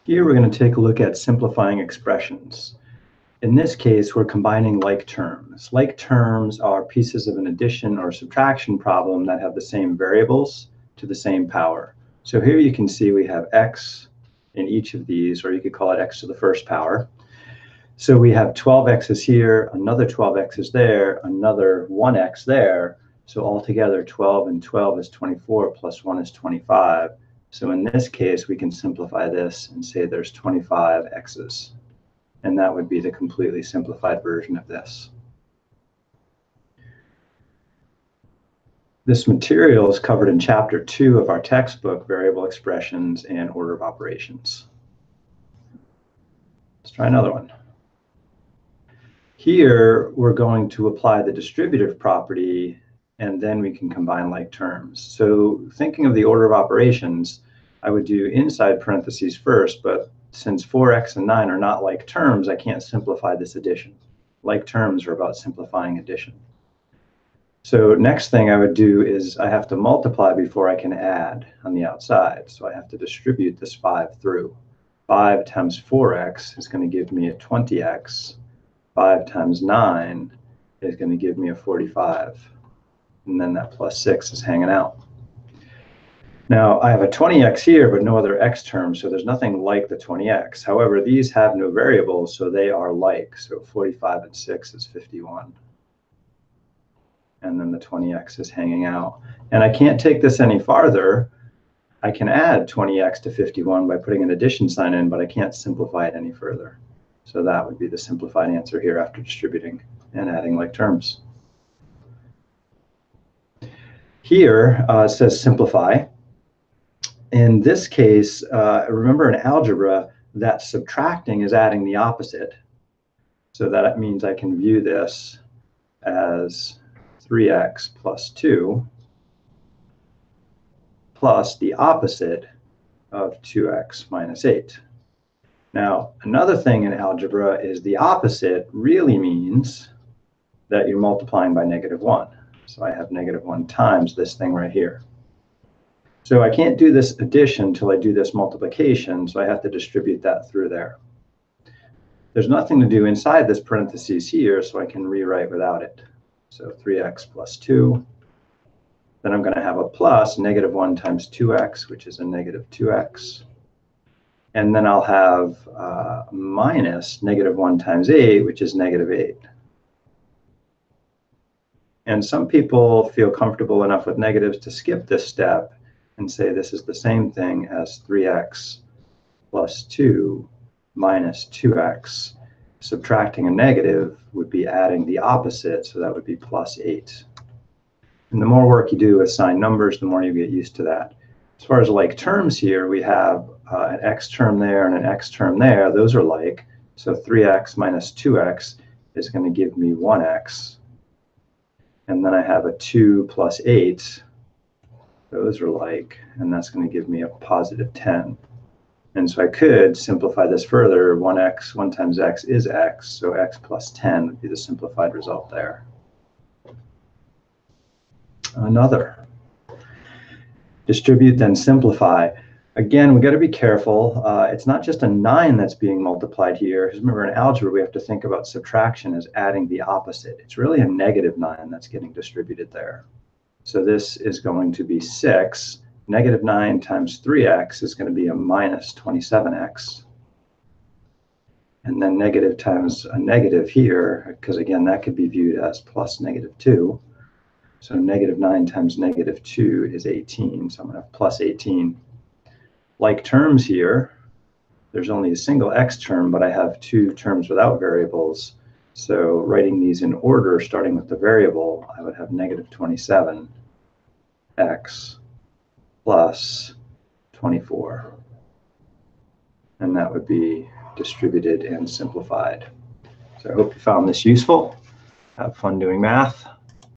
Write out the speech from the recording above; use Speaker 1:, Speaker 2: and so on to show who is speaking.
Speaker 1: Here we're going to take a look at simplifying expressions. In this case, we're combining like terms. Like terms are pieces of an addition or subtraction problem that have the same variables to the same power. So here you can see we have x in each of these, or you could call it x to the first power. So we have 12x's here, another 12x's there, another 1x there. So altogether 12 and 12 is 24 plus 1 is 25. So in this case, we can simplify this and say there's 25 x's. And that would be the completely simplified version of this. This material is covered in Chapter 2 of our textbook, Variable Expressions and Order of Operations. Let's try another one. Here, we're going to apply the distributive property, and then we can combine like terms. So thinking of the order of operations, I would do inside parentheses first, but since 4x and 9 are not like terms, I can't simplify this addition. Like terms are about simplifying addition. So next thing I would do is I have to multiply before I can add on the outside. So I have to distribute this 5 through. 5 times 4x is going to give me a 20x. 5 times 9 is going to give me a 45. And then that plus 6 is hanging out. Now, I have a 20x here, but no other x terms, so there's nothing like the 20x. However, these have no variables, so they are like. So 45 and 6 is 51. And then the 20x is hanging out. And I can't take this any farther. I can add 20x to 51 by putting an addition sign in, but I can't simplify it any further. So that would be the simplified answer here after distributing and adding like terms. Here it says simplify. In this case, remember in algebra that subtracting is adding the opposite. So that means I can view this as 3x plus 2 plus the opposite of 2x minus 8. Now, another thing in algebra is the opposite really means that you're multiplying by -1. So I have -1 times this thing right here. So I can't do this addition until I do this multiplication, so I have to distribute that through there. There's nothing to do inside this parentheses here, so I can rewrite without it. So 3x plus 2. Then I'm going to have a plus -1 times 2x, which is a -2x. And then I'll have minus -1 times 8, which is -8. And some people feel comfortable enough with negatives to skip this step and say this is the same thing as 3x plus 2 minus 2x. Subtracting a negative would be adding the opposite, so that would be plus 8. And the more work you do with signed numbers, the more you get used to that. As far as like terms here, we have an x term there and an x term there. Those are like. So 3x minus 2x is going to give me 1x. And then I have a 2 plus 8. Those are like, and that's going to give me a positive 10. And so I could simplify this further. 1x, 1 times x is x, so x plus 10 would be the simplified result there. Another. Distribute, then simplify. Again, we got to be careful. It's not just a 9 that's being multiplied here. Because remember, in algebra, we have to think about subtraction as adding the opposite. It's really a -9 that's getting distributed there. So this is going to be 6. -9 times 3x is going to be a minus 27x. And then negative times a negative here, because again, that could be viewed as plus -2. So -9 times -2 is 18. So I'm going to have plus 18. Like terms here, there's only a single x term, but I have 2 terms without variables. So writing these in order, starting with the variable, I would have -27x plus 24. And that would be distributed and simplified. So I hope you found this useful. Have fun doing math.